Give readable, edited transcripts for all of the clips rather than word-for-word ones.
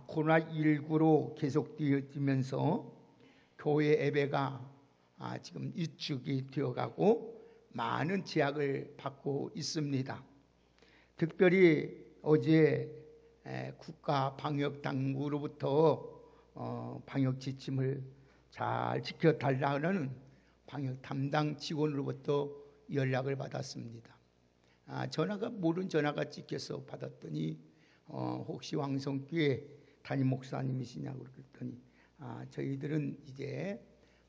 코로나19로 계속되어지면서 교회 예배가 지금 위축이 되어가고 많은 제약을 받고 있습니다. 특별히 어제 국가 방역 당국으로부터 방역 지침을 잘 지켜달라는 방역 담당 직원으로부터 연락을 받았습니다. 전화가 모르는 전화가 찍혀서 받았더니 혹시 왕성교회 담임 목사님이시냐고 그랬더니 저희들은 이제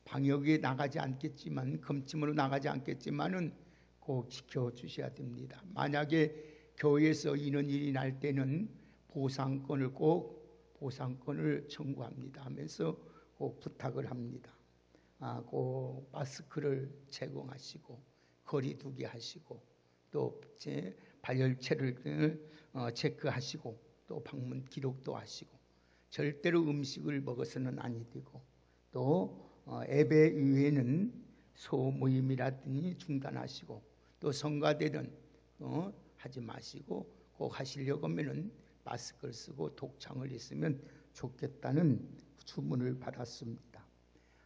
방역에 나가지 않겠지만 금침으로 나가지 않겠지만은 꼭 지켜주셔야 됩니다. 만약에 교회에서 이런 일이 날 때는 보상권을 청구합니다 하면서 꼭 부탁을 합니다. 꼭 마스크를 제공하시고 거리 두기 하시고 또 발열체를 체크하시고 또 방문 기록도 하시고 절대로 음식을 먹어서는 아니 되고 또 예배 이후에는 소모임이라든지 중단하시고 또 성가대든 하지 마시고 꼭 하시려고 하면은 마스크를 쓰고 독창을 했으면 좋겠다는 주문을 받았습니다.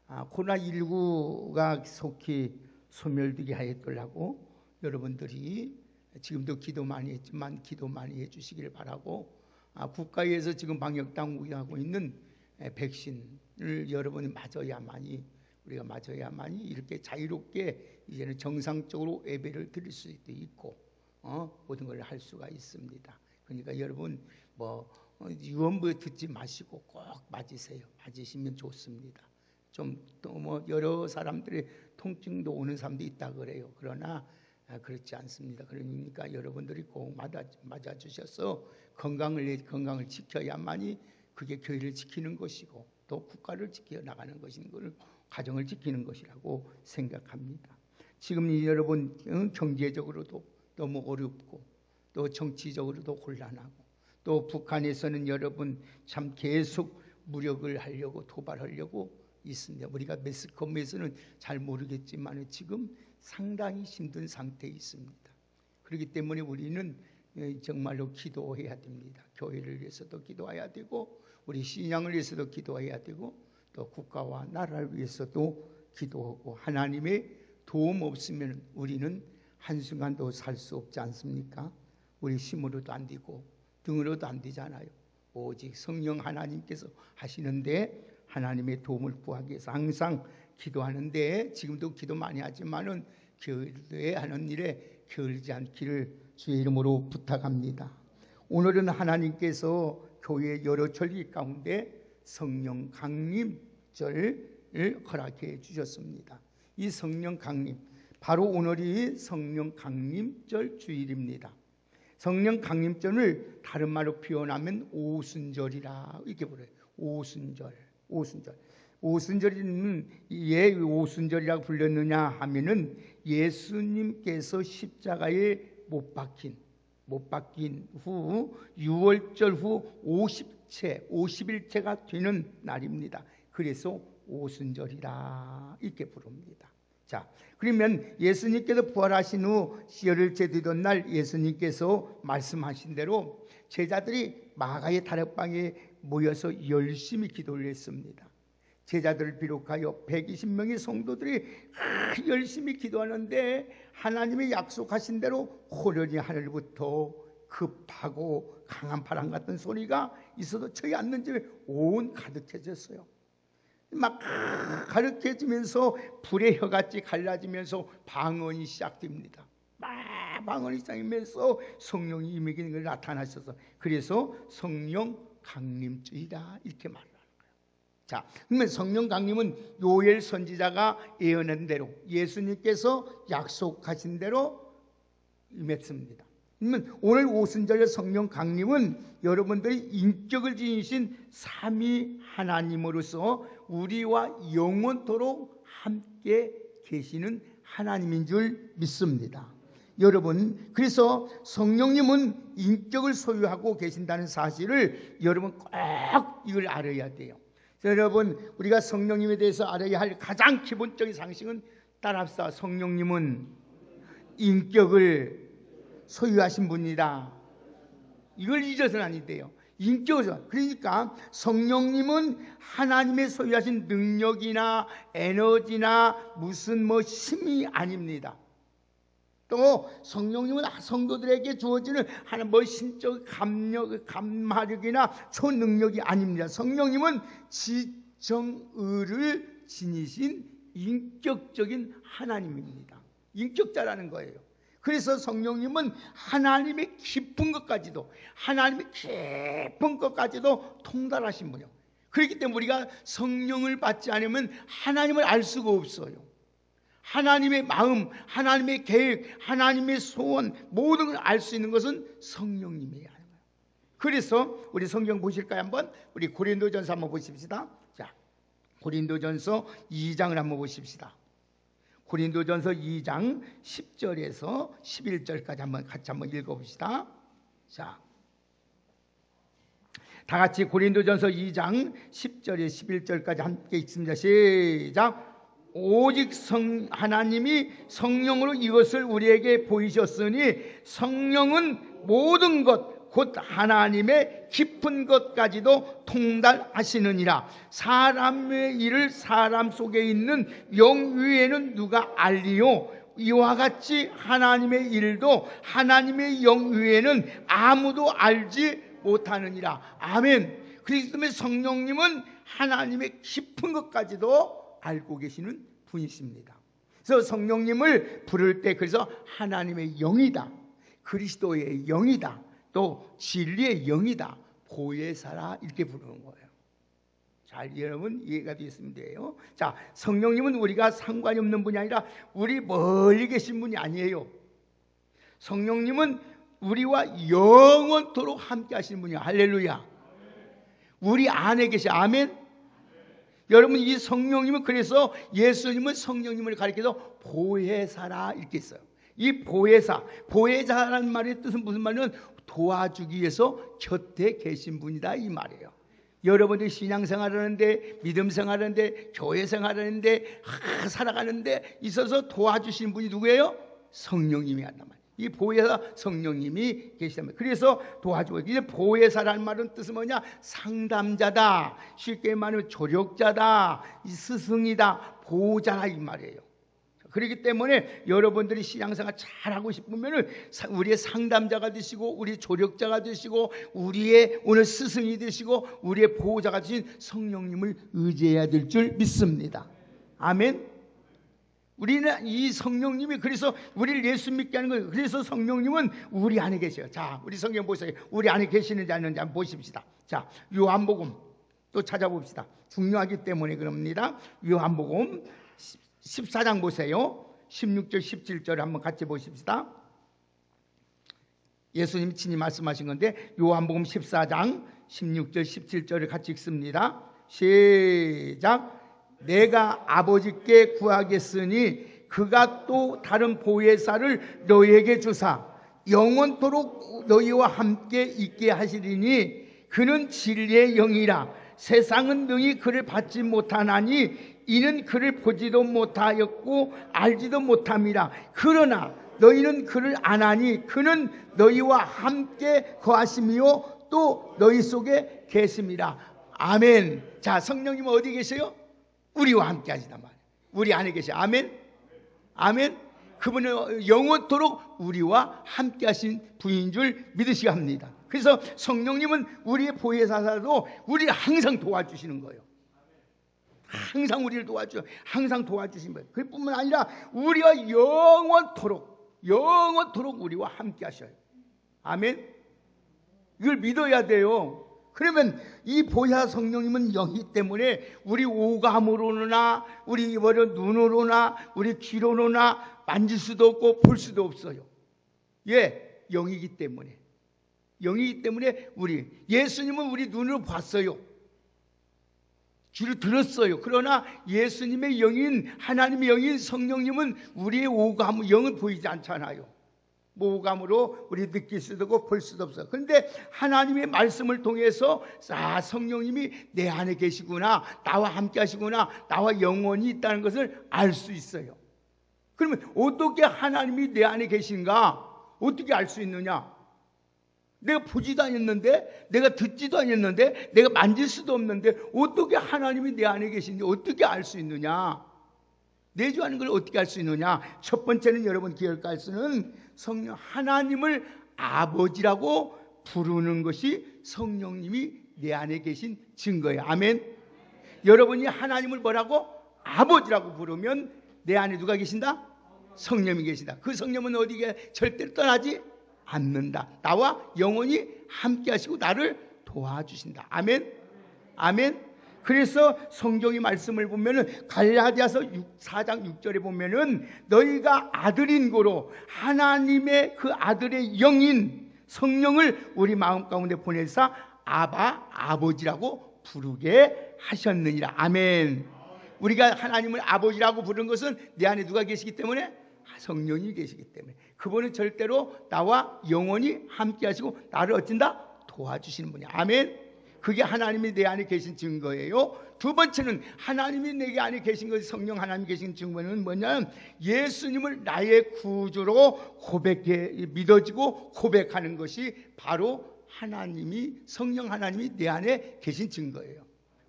코로나19가 속히 소멸되게 하였더라고 여러분들이 지금도 기도 많이 했지만 기도 많이 해주시기를 바라고 국가에서 지금 방역당국이 하고 있는 백신을 여러분이 우리가 맞아야만이 이렇게 자유롭게 이제는 정상적으로 예배를 드릴 수도 있고 모든 걸 할 수가 있습니다. 그러니까 여러분 유언부 듣지 마시고 꼭 맞으세요. 맞으시면 좋습니다. 좀 또 여러 사람들의 통증도 오는 사람도 있다 그래요. 그러나 그렇지 않습니다. 그러니까 여러분들이 꼭 맞아 주셔서 건강을 지켜야만이 그게 교회를 지키는 것이고 또 국가를 지켜 나가는 것인 걸 가정을 지키는 것이라고 생각합니다. 지금 여러분 경제적으로도 너무 어렵고 또 정치적으로도 곤란하고 또 북한에서는 여러분 참 계속 무력을 하려고 도발하려고 있습니다. 우리가 매스컴에서는 잘 모르겠지만 지금 상당히 힘든 상태에 있습니다. 그렇기 때문에 우리는 정말로 기도해야 됩니다. 교회를 위해서도 기도해야 되고 우리 신앙을 위해서도 기도해야 되고 또 국가와 나라를 위해서도 기도하고 하나님의 도움 없으면 우리는 한순간도 살 수 없지 않습니까? 우리 힘으로도 안 되고 등으로도 안 되잖아요. 오직 성령 하나님께서 하시는데 하나님의 도움을 구하기 위해서 항상 기도하는데 지금도 기도 많이 하지만은 교회에 하는 일에 게을지 않기를 주의 이름으로 부탁합니다. 오늘은 하나님께서 교회 여러 절기 가운데 성령 강림절을 허락해 주셨습니다. 이 성령 강림 바로 오늘이 성령 강림절 주일입니다. 성령 강림절을 다른 말로 표현하면 오순절이라 이렇게 부르요. 오순절은 왜 오순절이라고 불렸느냐 하면은 예수님께서 십자가에 못 박힌 후 6월절 후 50일째가 되는 날입니다. 그래서 오순절이라 이렇게 부릅니다. 자, 그러면 예수님께서 부활하신 후 열흘째 되던 날 예수님께서 말씀하신 대로 제자들이 마가의 다락방에 모여서 열심히 기도를 했습니다. 제자들을 비롯하여 120명의 성도들이 열심히 기도하는데 하나님이 약속하신 대로 호련히 하늘부터 급하고 강한 바람 같은 소리가 있어도 저희 앉는 집에 온 가득해졌어요. 막 가득해지면서 불의 혀같이 갈라지면서 방언이 시작됩니다. 막 방언이 시작하면서 성령이 임하는 걸 나타나셔서 그래서 성령 강림주이다 이렇게 말을 하는 거예요. 자, 그러면 성령 강림은 요엘 선지자가 예언한 대로 예수님께서 약속하신 대로 임했습니다. 그러면 오늘 오순절의 성령 강림은 여러분들이 인격을 지니신 삼위 하나님으로서 우리와 영원토록 함께 계시는 하나님인 줄 믿습니다. 여러분, 그래서 성령님은 인격을 소유하고 계신다는 사실을 여러분 꼭 이걸 알아야 돼요. 여러분, 우리가 성령님에 대해서 알아야 할 가장 기본적인 상식은 따라합시다. 성령님은 인격을 소유하신 분이다. 이걸 잊어서는 아니 돼요. 인격이죠. 그러니까 성령님은 하나님의 소유하신 능력이나 에너지나 무슨 힘이 아닙니다. 또 성령님은 성도들에게 주어지는 하나 신적 감화력이나 초능력이 아닙니다. 성령님은 지정의를 지니신 인격적인 하나님입니다. 인격자라는 거예요. 그래서 성령님은 하나님의 깊은 것까지도 통달하신 분이요. 그렇기 때문에 우리가 성령을 받지 않으면 하나님을 알 수가 없어요. 하나님의 마음, 하나님의 계획, 하나님의 소원 모든 걸 알 수 있는 것은 성령님이에요. 그래서 우리 성경 보실까요? 한번 우리 고린도전서 한번 보십시다. 자, 고린도전서 2장을 한번 보십시다. 고린도전서 2장 10절에서 11절까지 같이 한번 읽어봅시다. 자, 다 같이 고린도전서 2장 10절에 11절까지 함께 읽습니다. 시작. 오직 하나님이 성령으로 이것을 우리에게 보이셨으니 성령은 모든 것 곧 하나님의 깊은 것까지도 통달하시느니라. 사람의 일을 사람 속에 있는 영 위에는 누가 알리요? 이와 같이 하나님의 일도 하나님의 영 위에는 아무도 알지 못하느니라. 아멘. 그렇기 때문에 성령님은 하나님의 깊은 것까지도 알고 계시는 분이십니다. 그래서 성령님을 부를 때 그래서 하나님의 영이다, 그리스도의 영이다, 또 진리의 영이다, 보혜사라 이렇게 부르는 거예요. 잘 여러분 이해가 되었으면 돼요. 자, 성령님은 우리가 상관이 없는 분이 아니라 우리 멀리 계신 분이 아니에요. 성령님은 우리와 영원토록 함께 하시는 분이에요. 할렐루야. 우리 안에 계시. 아멘. 여러분 이 성령님은 그래서 예수님은 성령님을 가리켜서 보혜사라 이렇게 했어요. 이 보혜사라는 말의 뜻은 무슨 말이냐면 도와주기 위해서 곁에 계신 분이다 이 말이에요. 여러분들이 신앙생활을 하는데, 믿음생활을 하는데, 교회생활을 하는데, 살아가는데 있어서 도와주시는 분이 누구예요? 성령님이 한단 말이에요. 이 보혜사 성령님이 계시단 말이에요. 그래서 도와주고, 이제 보혜사라는 말은 뜻은 뭐냐? 상담자다, 쉽게 말하면 조력자다, 스승이다, 보호자라 이 말이에요. 그렇기 때문에 여러분들이 신앙생활 잘하고 싶으면 우리의 상담자가 되시고 우리 조력자가 되시고 우리의 오늘 스승이 되시고 우리의 보호자가 되신 성령님을 의지해야 될 줄 믿습니다. 아멘. 우리는 이 성령님이 그래서 우리를 예수 믿게 하는 거예요. 그래서 성령님은 우리 안에 계셔요. 자, 우리 성경 보세요. 우리 안에 계시는지 아닌지 한번 보십시다. 자, 요한복음 또 찾아봅시다. 중요하기 때문에 그럽니다. 요한복음 14장 보세요. 16절 17절 한번 같이 보십시다. 예수님이 친히 말씀하신 건데 요한복음 14장 16절 17절을 같이 읽습니다. 시작. 내가 아버지께 구하겠으니 그가 또 다른 보혜사를 너희에게 주사 영원토록 너희와 함께 있게 하시리니 그는 진리의 영이라. 세상은 능히 그를 받지 못하나니 이는 그를 보지도 못하였고 알지도 못함이라. 그러나 너희는 그를 아나니 그는 너희와 함께 거하심이요 또 너희 속에 계심이라. 아멘. 자, 성령님은 어디 계세요? 우리와 함께 하시단 말이에요. 우리 안에 계세요. 아멘. 아멘. 그분은 영원토록 우리와 함께 하신 분인 줄 믿으시기 합니다. 그래서 성령님은 우리의 보혜사도 우리를 항상 도와주시는 거예요. 항상 우리를 항상 도와주신 거예요. 그뿐만 아니라 우리가 영원토록 우리와 함께 하셔요. 아멘. 이걸 믿어야 돼요. 그러면 이 보혜사 성령님은 영이기 때문에 우리 오감으로나 우리 눈으로나 우리 귀로나 만질 수도 없고 볼 수도 없어요. 예, 영이기 때문에 우리 예수님은 우리 눈으로 봤어요. 귀로 들었어요. 그러나 예수님의 영인 하나님의 영인 성령님은 우리의 오감 영은 보이지 않잖아요. 오감으로 우리 느낄 수도 없고 볼 수도 없어요. 그런데 하나님의 말씀을 통해서 성령님이 내 안에 계시구나, 나와 함께 하시구나, 나와 영원히 있다는 것을 알 수 있어요. 그러면 어떻게 하나님이 내 안에 계신가? 어떻게 알 수 있느냐? 내가 보지도 않았는데, 내가 듣지도 않았는데, 내가 만질 수도 없는데 어떻게 하나님이 내 안에 계신지 어떻게 알 수 있느냐? 내주하는 걸 어떻게 알 수 있느냐? 첫 번째는 여러분 기억할 수는 성령 하나님을 아버지라고 부르는 것이 성령님이 내 안에 계신 증거예요. 아멘. 여러분이 하나님을 뭐라고? 아버지라고 부르면 내 안에 누가 계신다? 성령이 계신다. 그 성령은 어디에 절대로 떠나지 않는다. 나와 영원히 함께 하시고 나를 도와주신다. 아멘. 아멘. 그래서 성경의 말씀을 보면은 갈라디아서 4장 6절에 보면은 너희가 아들인 고로 하나님의 그 아들의 영인 성령을 우리 마음 가운데 보내사 아바 아버지라고 부르게 하셨느니라. 아멘. 우리가 하나님을 아버지라고 부르는 것은 내 안에 누가 계시기 때문에? 성령이 계시기 때문에. 그분은 절대로 나와 영원히 함께 하시고 나를 어쩐다? 도와주시는 분이야. 아멘. 그게 하나님이 내 안에 계신 증거예요. 두 번째는 하나님이 내 안에 계신 것이 성령 하나님이 계신 증거는 뭐냐면 예수님을 나의 구주로 고백해 믿어지고 고백하는 것이 바로 하나님이 성령 하나님이 내 안에 계신 증거예요.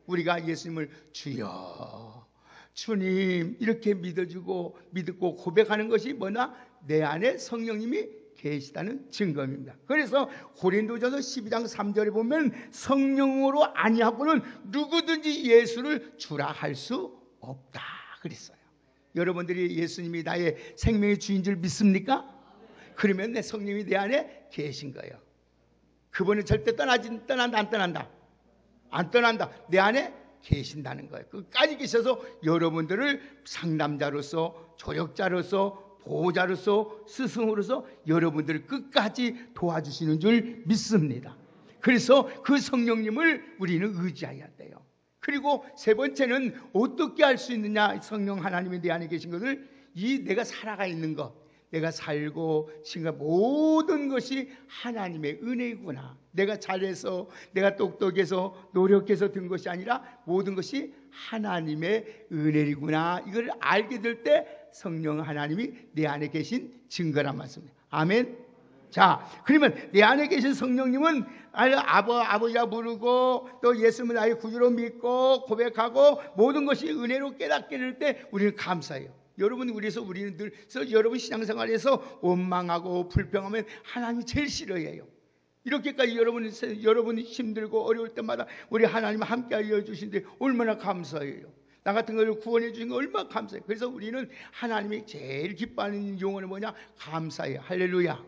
우리가 예수님을 주여 주님 이렇게 믿어주고 믿고 고백하는 것이 뭐냐? 내 안에 성령님이 계시다는 증거입니다. 그래서 고린도전서 12장 3절에 보면 성령으로 아니하고는 누구든지 예수를 주라 할 수 없다 그랬어요. 여러분들이 예수님이 나의 생명의 주인 줄 믿습니까? 그러면 내 성령이 내 안에 계신 거예요. 그분은 절대 떠난다 안 떠난다? 안 떠난다. 내 안에 계신다는 거예요. 끝까지 계셔서 여러분들을 상담자로서 조력자로서 보호자로서 스승으로서 여러분들을 끝까지 도와주시는 줄 믿습니다. 그래서 그 성령님을 우리는 의지해야 돼요. 그리고 세 번째는 어떻게 알 수 있느냐? 성령 하나님이 내 안에 계신 것을 이 내가 살아가 있는 것, 내가 살고 지금 모든 것이 하나님의 은혜이구나. 내가 잘해서 내가 똑똑해서 노력해서 된 것이 아니라 모든 것이 하나님의 은혜이구나. 이걸 알게 될 때 성령 하나님이 내 안에 계신 증거란 말씀입니다. 아멘. 자, 그러면 내 안에 계신 성령님은 아버지라 부르고 또 예수님을 나의 구주로 믿고 고백하고 모든 것이 은혜로 깨닫게 될 때 우리는 감사해요. 여러분 우리는 늘 여러분 신앙생활에서 원망하고 불평하면 하나님이 제일 싫어해요. 이렇게까지 여러분이 힘들고 어려울 때마다 우리 하나님 함께 하여 주신데 얼마나 감사해요. 나 같은 걸 구원해 주신 거 얼마나 감사해요. 그래서 우리는 하나님이 제일 기뻐하는 용어는 뭐냐? 감사해요. 할렐루야.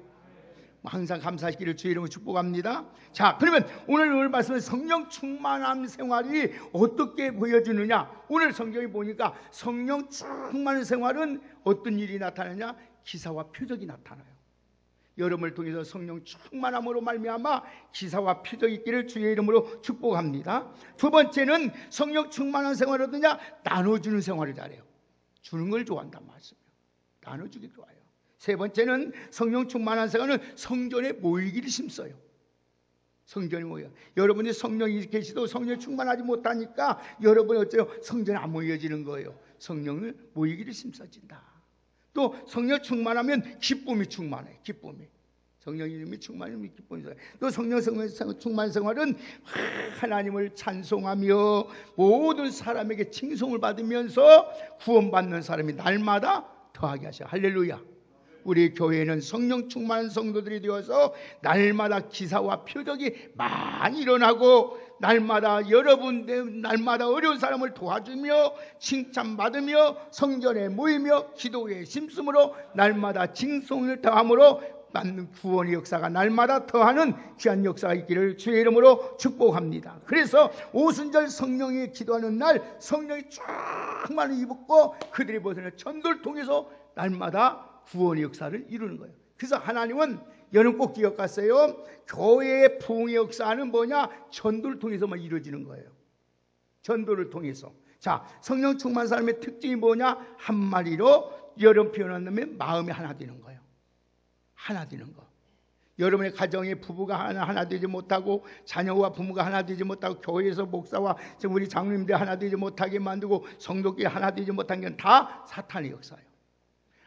항상 감사하시기를 주의 이름으로 축복합니다. 자, 그러면 오늘 말씀은 성령 충만한 생활이 어떻게 보여주느냐? 오늘 성경에 보니까 성령 충만한 생활은 어떤 일이 나타나냐? 기사와 표적이 나타나요. 여러분을 통해서 성령 충만함으로 말미암아 기사와 표적이 있기를 주의 이름으로 축복합니다. 두 번째는 성령 충만한 생활은 어떠냐? 나눠주는 생활을 잘해요. 주는 걸 좋아한단 말씀이에요. 나눠주기 좋아요. 세 번째는 성령 충만한 생활은 성전에 모이기를 힘써요. 성전에 모여. 여러분이 성령이 계시도 성령 충만하지 못하니까 여러분이 어째요? 성전에 안 모여지는 거예요. 성령을 모이기를 힘써진다. 또 성령 충만하면 기쁨이 충만해. 기쁨이. 성령 이름이 충만하면 기쁨이 충만해. 또 성령 충만 생활은 하나님을 찬송하며 모든 사람에게 칭송을 받으면서 구원받는 사람이 날마다 더하게 하셔. 할렐루야. 우리 교회는 성령 충만한 성도들이 되어서 날마다 기사와 표적이 많이 일어나고 날마다 날마다 어려운 사람을 도와주며 칭찬받으며 성전에 모이며 기도에 힘쓰므로 날마다 칭송을 더함으로 받는 구원의 역사가 날마다 더하는 귀한 역사가 있기를 주의 이름으로 축복합니다. 그래서 오순절 성령이 기도하는 날 성령이 쫙 많이 입었고 그들이 벗어난 전도를 통해서 날마다 구원의 역사를 이루는 거예요. 그래서 하나님은 여러분 꼭 기억하세요. 교회의 부흥의 역사는 뭐냐? 전도를 통해서만 이루어지는 거예요. 전도를 통해서. 자, 성령 충만 사람의 특징이 뭐냐? 한마디로 여러분 표현한다면 마음이 하나 되는 거예요. 하나 되는 거. 여러분의 가정의 부부가 하나 되지 못하고 자녀와 부모가 하나 되지 못하고 교회에서 목사와 우리 장로님들 하나 되지 못하게 만들고 성도끼리 하나 되지 못한 건 다 사탄의 역사예요.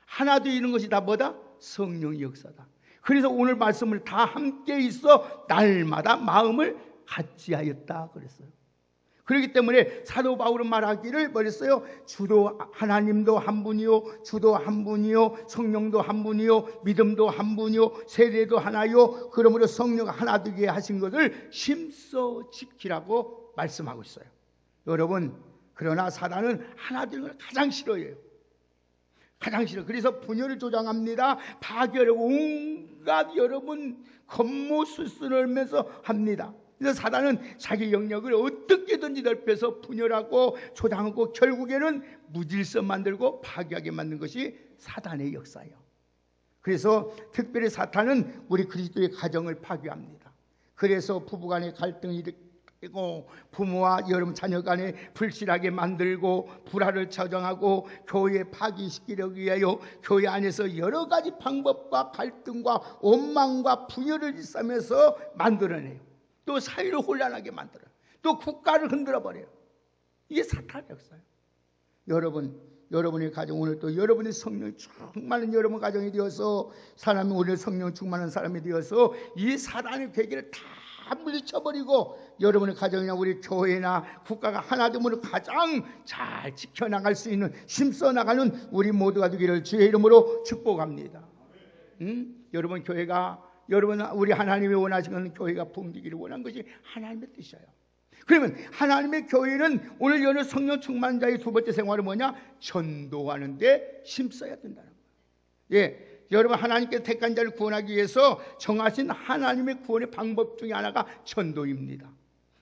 하나 되는 것이 다 뭐다? 성령의 역사다. 그래서 오늘 말씀을 다 함께 있어 날마다 마음을 같이 하였다 그랬어요. 그렇기 때문에 사도 바울은 말하기를 뭐랬어요? 주도 하나님도 한 분이요, 주도 한 분이요, 성령도 한 분이요, 믿음도 한 분이요, 세례도 하나요. 그러므로 성령 하나 되게 하신 것을 힘써 지키라고 말씀하고 있어요. 여러분, 그러나 사단은 하나 되는 걸 가장 싫어해요. 가장 싫어. 그래서 분열을 조장합니다. 파괴하려고 온갖 여러분 겉모술수를 하면서 합니다. 그래서 사단은 자기 영역을 어떻게든지 넓혀서 분열하고 조장하고 결국에는 무질서 만들고 파괴하게 만든 것이 사단의 역사예요. 그래서 특별히 사탄은 우리 그리스도의 가정을 파괴합니다. 그래서 부부간의 갈등이 일으키고 부모와 여러분 자녀 간에 불실하게 만들고 불화를 조장하고 교회 파괴시키려고 위하여 교회 안에서 여러 가지 방법과 갈등과 원망과 분열을 일삼면서 만들어내요. 또 사회를 혼란하게 만들어요. 또 국가를 흔들어버려요. 이게 사탄의 역사예요. 여러분의 가정, 오늘 또 여러분의 성령이 충만한 여러분 가정이 되어서 사람이 오늘 성령 충만한 사람이 되어서 이 사단의 괴계를 다 물리쳐버리고 여러분의 가정이나 우리 교회나 국가가 하나됨으로 가장 잘 지켜나갈 수 있는 힘써 나가는 우리 모두가 되기를 주의 이름으로 축복합니다. 여러분 교회가 여러분 우리 하나님이 원하시는 교회가 붕지기를 원한 것이 하나님의 뜻이에요. 그러면 하나님의 교회는 오늘 여는 성령 충만한 자의 두 번째 생활은 뭐냐? 전도하는 데 힘써야 된다는 거예요. 예, 여러분 하나님께서 택한 자를 구원하기 위해서 정하신 하나님의 구원의 방법 중에 하나가 전도입니다.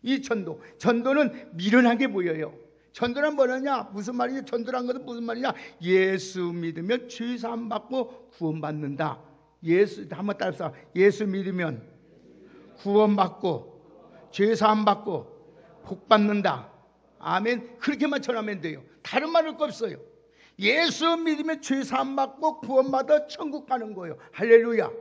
이 전도는 미련하게 보여요. 전도는 뭐냐? 무슨 말이냐? 전도란 것은 무슨 말이냐? 예수 믿으면 죄사함 받고 구원받는다. 예수 한번 따라서 예수 믿으면 구원받고 죄사함 받고 복 받는다. 아멘. 그렇게만 전하면 돼요. 다른 말할 거 없어요. 예수 믿으면 죄사함 받고 구원받아 천국 가는 거예요. 할렐루야.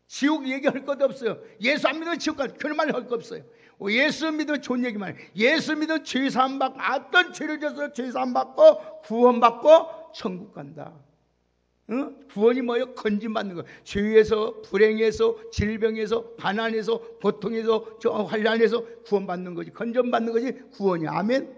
지옥 얘기할 것도 없어요. 예수 안 믿으면 지옥 가는 그런 말 할 거 없어요. 예수 믿으면 좋은 얘기만 해요. 예수 믿으면 죄사함 받고 어떤 죄를 져서 죄사함 받고 구원받고 천국 간다. 구원이 뭐예요? 건진받는 거. 죄에서, 불행에서, 질병에서, 가난에서, 고통에서, 환난에서 구원받는 거지. 건전받는 거지. 구원이. 아멘.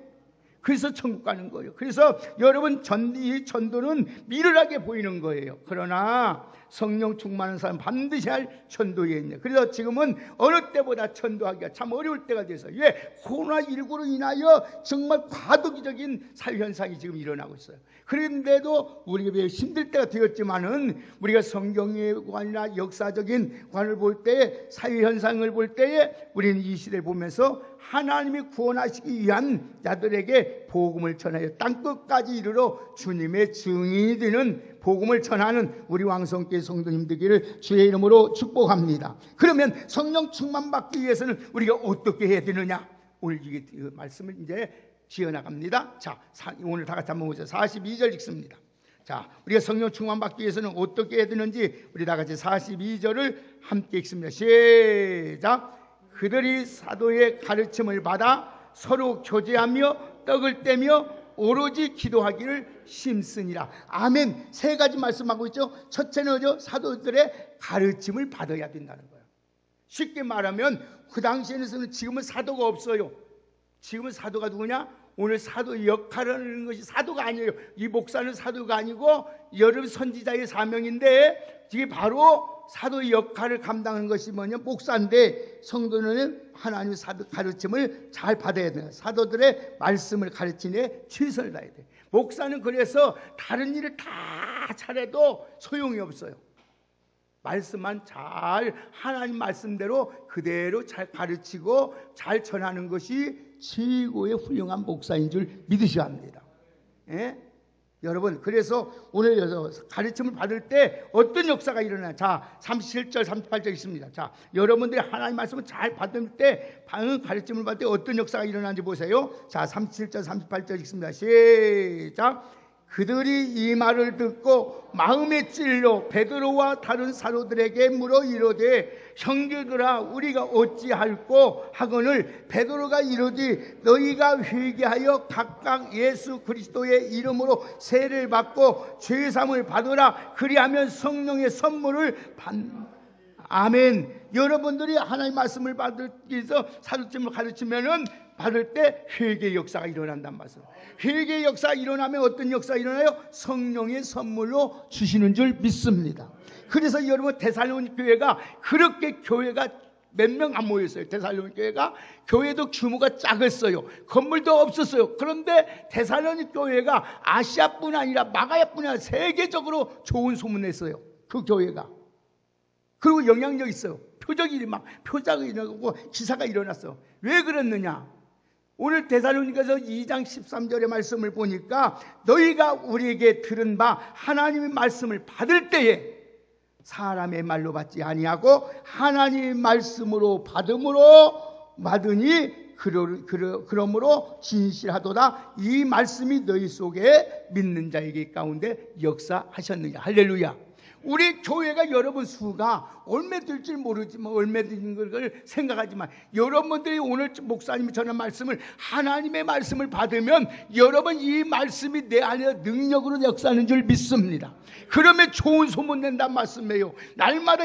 그래서 천국 가는 거예요. 그래서 여러분 이 전도는 미련하게 보이는 거예요. 그러나 성령 충만한 사람 반드시 할 전도에 있네. 그래서 지금은 어느 때보다 전도하기가 참 어려울 때가 돼서 왜? 코로나19로 인하여 정말 과도기적인 사회현상이 지금 일어나고 있어요. 그런데도 우리가 왜 힘들 때가 되었지만은 우리가 성경의 관이나 역사적인 관을 볼 때에 사회현상을 볼 때에 우리는 이 시대를 보면서 하나님이 구원하시기 위한 자들에게 복음을 전하여 땅끝까지 이르러 주님의 증인이 되는 복음을 전하는 우리 왕성교회 성도님 되기를 주의 이름으로 축복합니다. 그러면 성령 충만 받기 위해서는 우리가 어떻게 해야 되느냐? 오늘 이 말씀을 이제 지어나갑니다. 자, 오늘 다 같이 한번 보세요. 42절 읽습니다. 자, 우리가 성령 충만 받기 위해서는 어떻게 해야 되는지 우리 다 같이 42절을 함께 읽습니다. 시작. 그들이 사도의 가르침을 받아 서로 교제하며 떡을 떼며 오로지 기도하기를 힘쓰니라. 아멘. 세 가지 말씀하고 있죠. 첫째는 뭐죠? 사도들의 가르침을 받아야 된다는 거예요. 쉽게 말하면 그 당시에는 지금은 사도가 없어요. 지금은 사도가 누구냐? 오늘 사도 역할을 하는 것이 사도가 아니에요. 이 목사는 사도가 아니고 여러분 선지자의 사명인데 이게 바로 사도의 역할을 감당하는 것이 뭐냐? 목사인데 성도는 하나님의 사도 가르침을 잘 받아야 돼요. 사도들의 말씀을 가르치는데 최선을 다해야 돼요. 목사는 그래서 다른 일을 다 잘해도 소용이 없어요. 말씀만 잘 하나님 말씀대로 그대로 잘 가르치고 잘 전하는 것이 최고의 훌륭한 목사인 줄 믿으셔야 합니다. 예? 여러분 그래서 오늘 가르침을 받을 때 어떤 역사가 일어나요? 자 37절 38절 있습니다. 자 여러분들이 하나님 말씀을 잘 받을 때 가르침을 받을 때 어떤 역사가 일어나는지 보세요. 자 37절 38절 있습니다. 시작. 그들이 이 말을 듣고 마음에 찔려 베드로와 다른 사도들에게 물어 이르되 형제들아 우리가 어찌할꼬 하거늘 베드로가 이르되 너희가 회개하여 각각 예수 그리스도의 이름으로 세례를 받고 죄사함을 받으라. 그리하면 성령의 선물을 아멘. 여러분들이 하나님의 말씀을 받기 위해서 사도점을 가르치면은 받을 때 회개 역사가 일어난단 말씀. 회개 역사가 일어나면 어떤 역사가 일어나요? 성령의 선물로 주시는 줄 믿습니다. 그래서 여러분 데살로니가 교회가 그렇게 교회가 몇 명 안 모였어요. 데살로니가 교회가 교회도 규모가 작았어요. 건물도 없었어요. 그런데 데살로니가 교회가 아시아뿐 아니라 마가야뿐 아니라 세계적으로 좋은 소문냈어요. 그 교회가. 그리고 영향력 있어요. 표적이 막 표적이 일어나고 기사가 일어났어. 왜 그랬느냐? 오늘 데살로니가서 2장 13절의 말씀을 보니까 너희가 우리에게 들은 바 하나님의 말씀을 받을 때에 사람의 말로 받지 아니하고 하나님의 말씀으로 받으니 그러므로 진실하도다. 이 말씀이 너희 속에 믿는 자에게 가운데 역사하셨느냐. 할렐루야. 우리 교회가 여러분 수가 얼마 될 줄 모르지만 얼마 되는 걸 생각하지만 여러분들이 오늘 목사님이 전한 말씀을 하나님의 말씀을 받으면 여러분 이 말씀이 내 안에 능력으로 역사하는 줄 믿습니다. 그러면 좋은 소문 낸단 말씀이에요. 날마다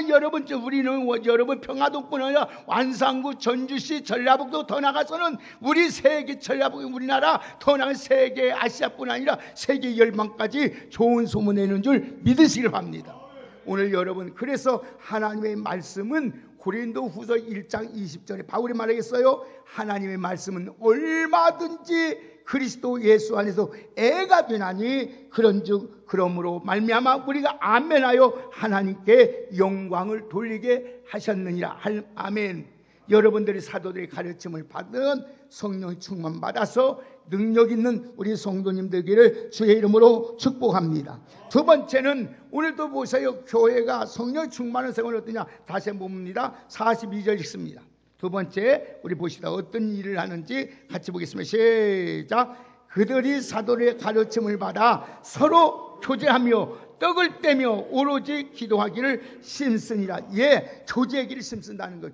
우리는 여러분 평화도뿐 아니라 완산구, 전주시, 전라북도 더 나가서는 우리 세계 전라북 우리나라 더 나간 세계 아시아뿐 아니라 세계 열방까지 좋은 소문 내는 줄 믿으시길 바랍니다. 오늘 여러분 그래서 하나님의 말씀은 고린도후서 1장 20절에 바울이 말하겠어요. 하나님의 말씀은 얼마든지 그리스도 예수 안에서 애가 되나니 그런즉 그러므로 말미암아 우리가 아멘하여 하나님께 영광을 돌리게 하셨느니라. 아멘. 여러분들이 사도들의 가르침을 받은 성령의 충만 받아서 능력 있는 우리 성도님들에게 주의 이름으로 축복합니다. 두 번째는 오늘도 보세요. 교회가 성령의 충만한 생활이 어떠냐. 다시 한번 봅니다. 42절 읽습니다. 두 번째 우리 보시다 어떤 일을 하는지 같이 보겠습니다. 시작. 그들이 사도의 가르침을 받아 서로 교제하며 떡을 떼며 오로지 기도하기를 힘쓰니라. 예, 교제하기를 힘쓴다는 거.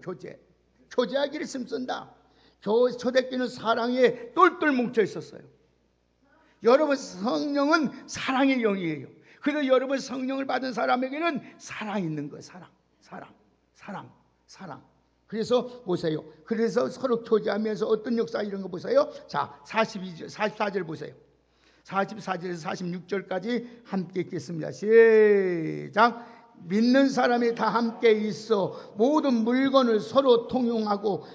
교제하기를 힘쓴다. 초대교회는 사랑에 똘똘 뭉쳐 있었어요. 여러분 성령은 사랑의 영이에요. 그래서 여러분 성령을 받은 사람에게는 사랑이 있는 거예요. 사랑. 그래서 보세요. 그래서 서로 교제하면서 어떤 역사 이런 거 보세요. 자, 44절 보세요. 44절에서 46절까지 함께 읽겠습니다. 시작. 믿는 사람이 다 함께 있어 모든 물건을 서로 통용하고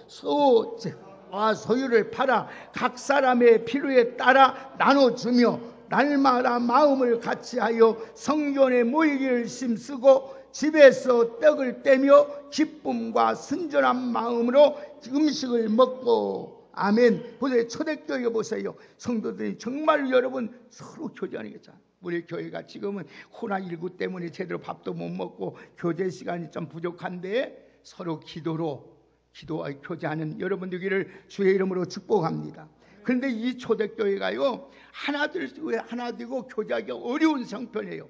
소유를 팔아 각 사람의 필요에 따라 나눠주며 날마다 마음을 같이하여 성전에 모이기를 힘쓰고 집에서 떡을 떼며 기쁨과 순전한 마음으로 음식을 먹고 아멘. 보세요. 초대교회 보세요. 성도들이 정말 여러분 서로 교제하는 게 참. 우리 교회가 지금은 코로나19 때문에 제대로 밥도 못 먹고 교제 시간이 좀 부족한데 서로 교제하는 여러분 되기를 주의 이름으로 축복합니다. 그런데 이 초대교회가요 하나 되고 교제하기가 어려운 형편이에요.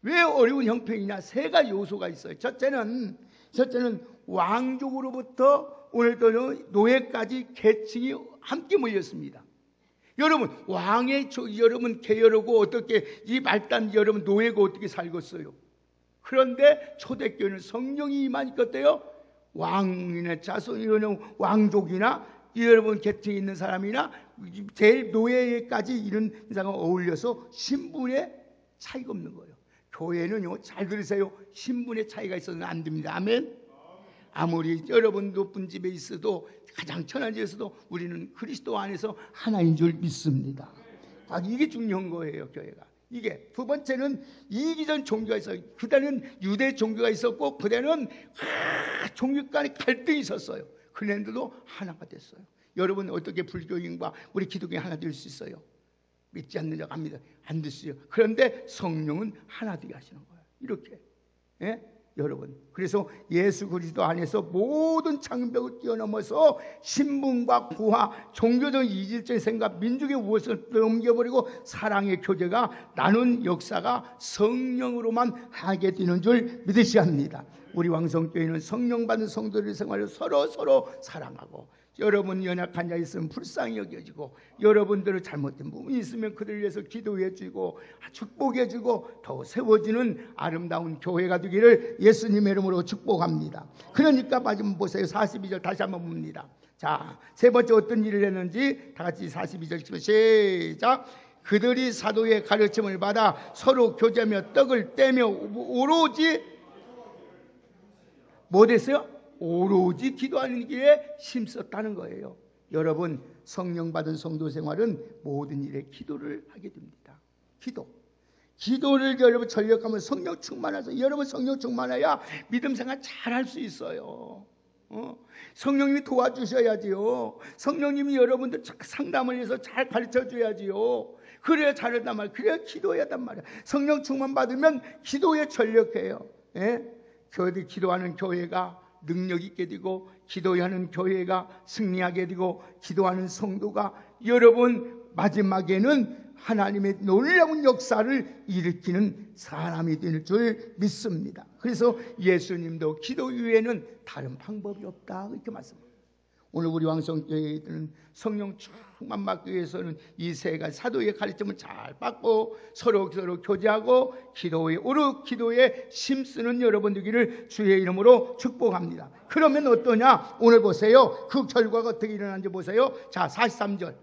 왜 어려운 형편이냐? 세 가지 요소가 있어요. 첫째는 왕족으로부터 오늘도 노예까지 계층이 함께 모였습니다. 여러분 왕의 여러분 계열하고 어떻게 이 말단 여러분 노예가 어떻게 살겠어요? 그런데 초대교회는 성령이 임하니까 어때요? 왕이나 자손이나 왕족이나 여러분 계층에 있는 사람이나 제일 노예까지 이런 사람과 어울려서 신분의 차이가 없는 거예요. 교회는요 잘 들으세요. 신분의 차이가 있어서는 안 됩니다. 아멘. 아무리 여러분 높은 집에 있어도 가장 천한 집에서도 우리는 그리스도 안에서 하나인 줄 믿습니다. 이게 중요한 거예요. 교회가. 이게 두 번째는 이기전 종교가 있어요. 그때는 유대 종교가 있었고 그때는 종교 간에 갈등이 있었어요. 그런데도 하나가 됐어요. 여러분 어떻게 불교인과 우리 기독교인 하나 될 수 있어요? 믿지 않는 자가 합니다. 안 됐어요. 그런데 성령은 하나 되게 하시는 거예요. 이렇게. 예? 여러분, 그래서 예수 그리스도 안에서 모든 장벽을 뛰어넘어서 신분과 부하, 종교적 이질적인 생각, 민족의 우월성을 넘겨버리고 사랑의 교제가 나눈 역사가 성령으로만 하게 되는 줄 믿으셔야 합니다. 우리 왕성교회는 성령 받은 성도들의 생활을 서로 사랑하고, 여러분 연약한 자 있으면 불쌍히 여겨지고, 여러분들의 잘못된 부분이 있으면 그들 위해서 기도해 주고 축복해 주고 더 세워지는 아름다운 교회가 되기를 예수님의 이름으로 축복합니다. 그러니까 마지막 보세요. 42절 다시 한번 봅니다. 자, 세 번째 어떤 일을 했는지 다 같이 42절 시작. 그들이 사도의 가르침을 받아 서로 교제하며 떡을 떼며 오로지 뭐 됐어요? 오로지 기도하는 길에 힘썼다는 거예요. 여러분, 성령 받은 성도 생활은 모든 일에 기도를 하게 됩니다. 기도를 여러분 전력하면 성령 충만해서, 여러분 성령 충만해야 믿음 생활 잘 할 수 있어요. 성령님이 도와주셔야지요. 성령님이 여러분들 상담을 해서 잘 가르쳐 줘야지요. 그래야 잘한단 말이에요. 그래야 기도해야 한단 말이에요. 성령 충만 받으면 기도에 전력해요. 교회들이 기도하는 교회가 능력 있게 되고, 기도하는 교회가 승리하게 되고, 기도하는 성도가 여러분 마지막에는 하나님의 놀라운 역사를 일으키는 사람이 될 줄 믿습니다. 그래서 예수님도 기도 외에는 다른 방법이 없다, 이렇게 말씀합니다. 오늘 우리 왕성교회들은 성령 충만 받기 위해서는 이 세 가지 사도의 가르침을 잘 받고 서로 교제하고 기도에 힘쓰는 여러분 되기를 주의 이름으로 축복합니다. 그러면 어떠냐? 오늘 보세요. 그 결과가 어떻게 일어나는지 보세요. 자, 43절.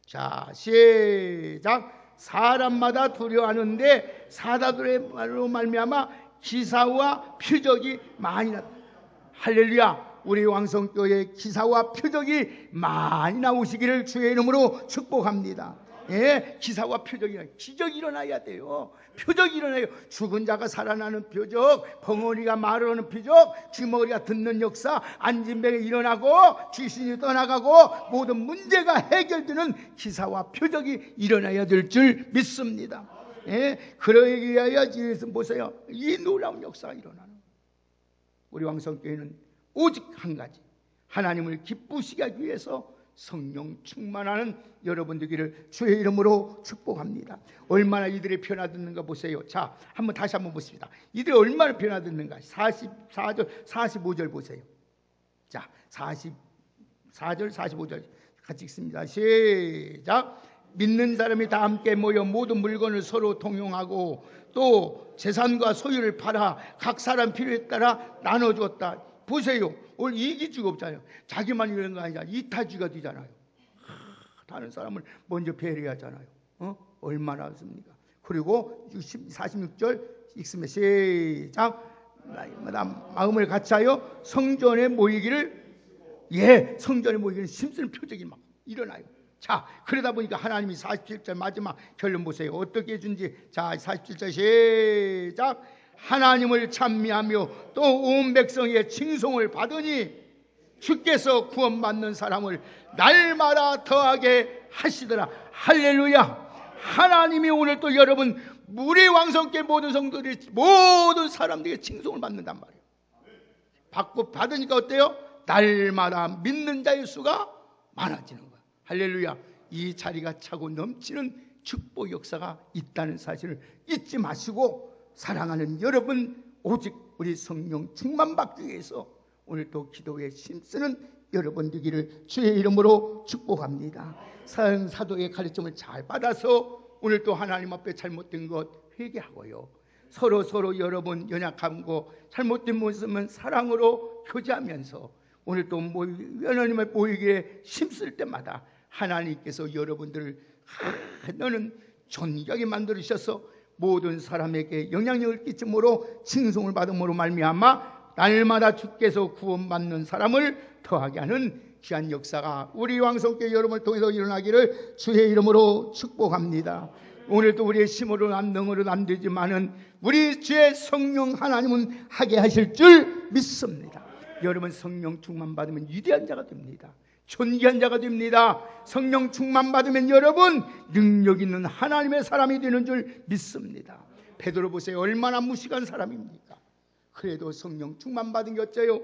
자, 시작. 사람마다 두려워하는데 사도들의 말로 말미암아 기사와 표적이 많이 났다. 할렐루야. 우리 왕성교회 기사와 표적이 많이 나오시기를 주의 이름으로 축복합니다. 기사와 표적이, 기적이 일어나야 돼요. 표적이 일어나요. 죽은 자가 살아나는 표적, 벙어리가 말을 하는 표적, 귀머리가 듣는 역사, 안진뱅이 일어나고 귀신이 떠나가고 모든 문제가 해결되는 기사와 표적이 일어나야 될 줄 믿습니다. 그러야지 보세요. 이 놀라운 역사가 일어나는. 우리 왕성교회는 오직 한 가지, 하나님을 기쁘시게 하기 위해서 성령 충만하는 여러분 되기를 주의 이름으로 축복합니다. 얼마나 이들의 변화됐는가 보세요. 자, 다시 한번 보십니다. 이들이 얼마나 변화됐는가. 44절 45절 보세요. 자, 44절 45절 같이 읽습니다. 시작. 믿는 사람이 다 함께 모여 모든 물건을 서로 통용하고 또 재산과 소유를 팔아 각 사람 필요에 따라 나눠주었다. 보세요. 오늘 이기주가 없잖아요. 자기만 이런 거 아니잖아요. 이타주가 되잖아요. 다른 사람을 먼저 배려하잖아요. 얼마나 좋습니까? 그리고 46절 읽습니다. 시작. 마음을 같이하여 성전에 모이기를, 성전에 모이기를 힘쓰는 표적이 막 일어나요. 자, 그러다 보니까 하나님이 47절 마지막 결론 보세요. 어떻게 해준지. 자, 47절 시작. 하나님을 찬미하며 또 온 백성의 칭송을 받으니 주께서 구원받는 사람을 날마다 더하게 하시더라. 할렐루야. 하나님이 오늘 또 여러분 우리 왕성교회 모든 성도들이 모든 사람들에게 칭송을 받는단 말이에요. 받으니까 어때요? 날마다 믿는 자의 수가 많아지는 거야. 할렐루야. 이 자리가 차고 넘치는 축복 역사가 있다는 사실을 잊지 마시고, 사랑하는 여러분, 오직 우리 성령 충만받기 위해서 오늘 또 기도에 힘쓰는 여러분 되기를 주의 이름으로 축복합니다. 사도의 가르침을 잘 받아서 오늘 또 하나님 앞에 잘못된 것 회개하고요. 서로 여러분 연약함고 잘못된 모습은 사랑으로 교제하면서 오늘 또 하나님의 모이기에 힘쓸 때마다 하나님께서 여러분들을 너는 존귀하게 만들으셔서 모든 사람에게 영향력을 끼침으로 칭송을 받음으로 말미암아 날마다 주께서 구원받는 사람을 더하게 하는 귀한 역사가 우리 왕성교회 여러분을 통해서 일어나기를 주의 이름으로 축복합니다. 오늘도 우리의 힘으로는 안, 능으로는 안 되지만은 우리 주의 성령 하나님은 하게 하실 줄 믿습니다. 여러분 성령 충만 받으면 위대한 자가 됩니다. 존귀한 자가 됩니다. 성령 충만 받으면 여러분 능력 있는 하나님의 사람이 되는 줄 믿습니다. 베드로 보세요. 얼마나 무식한 사람입니까? 그래도 성령 충만 받은 게 어째요?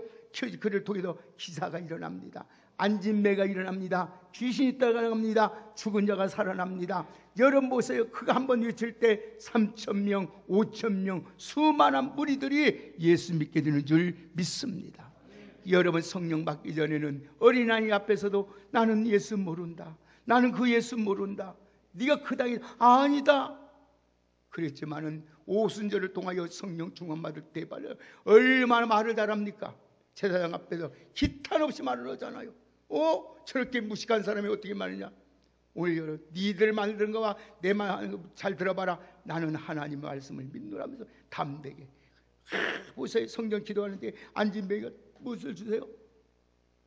그를 통해서 기사가 일어납니다. 안진매가 일어납니다. 귀신이 떠나갑니다. 죽은 자가 살아납니다. 여러분 보세요. 그가 한번 외칠 때 3,000명, 5,000명 수많은 무리들이 예수 믿게 되는 줄 믿습니다. 여러분 성령 받기 전에는 어린아이 앞에서도 나는 예수 모른다. 나는 그 예수 모른다. 네가 그 당이 아니다. 그랬지만은 오순절을 통하여 성령 충만 받을 때 얼마나 말을 잘합니까? 제사장 앞에서 기탄 없이 말을 하잖아요. 저렇게 무식한 사람이 어떻게 말하냐? 오늘 여러분 니들 만드는 거와 내 말 잘 들어봐라. 나는 하나님의 말씀을 믿노라면서 담대게. 보세요. 성경 기도하는데 안진뱅이가 무엇을 주세요?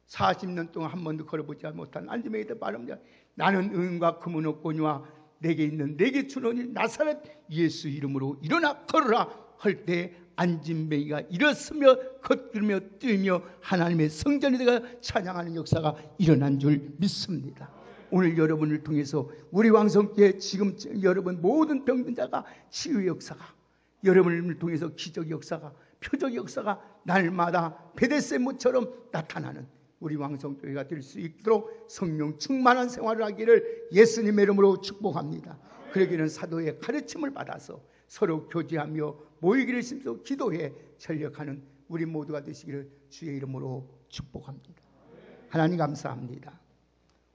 40년 동안 한 번도 걸어보지 못한 안진뱅이한테 말합니다. 나는 은과 금은 없거니와 내게 있는 내게 주노니 나사렛 예수 이름으로 일어나 걸어라 할 때 안진뱅이가 일어서며 걷으며 뛰며 하나님의 성전에 들어가 찬양하는 역사가 일어난 줄 믿습니다. 오늘 여러분을 통해서 우리 왕성교회 지금 여러분 모든 병든 자가 치유의 역사가, 여러분을 통해서 기적의 역사가, 표적의 역사가 날마다 베데스다처럼 나타나는 우리 왕성교회가 될 수 있도록 성령 충만한 생활을 하기를 예수님의 이름으로 축복합니다. 그러기는 사도의 가르침을 받아서 서로 교제하며 모이기를 힘써 기도해 전력하는 우리 모두가 되시기를 주의 이름으로 축복합니다. 하나님 감사합니다.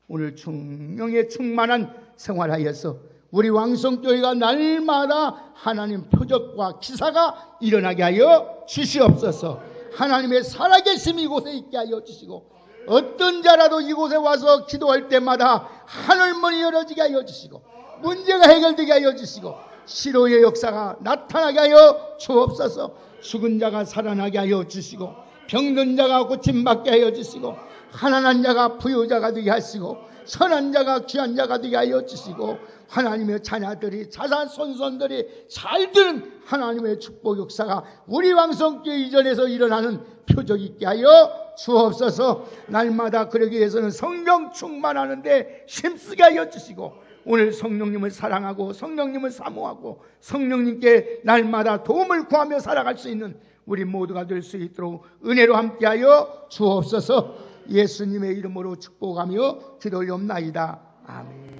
오늘 성령의 충만한 생활하여서 우리 왕성교회가 날마다 하나님 표적과 기사가 일어나게 하여 주시옵소서. 하나님의 살아계심이 이곳에 있게 하여 주시고 어떤 자라도 이곳에 와서 기도할 때마다 하늘문이 열어지게 하여 주시고 문제가 해결되게 하여 주시고 시로의 역사가 나타나게 하여 주옵소서. 죽은 자가 살아나게 하여 주시고 병든 자가 고침받게 하여 주시고 가난한 자가 부유자가 되게 하시고 선한 자가 귀한 자가 되게 하여 주시고 하나님의 자녀들이 자산 손손들이 잘 되는 하나님의 축복 역사가 우리 왕성교회 이전에서 일어나는 표적 있게 하여 주옵소서. 날마다 그러기 위해서는 성령 충만하는데 힘쓰게 하여 주시고 오늘 성령님을 사랑하고 성령님을 사모하고 성령님께 날마다 도움을 구하며 살아갈 수 있는 우리 모두가 될 수 있도록 은혜로 함께하여 주옵소서. 예수님의 이름으로 축복하며 기도 올리옵나이다. 아멘.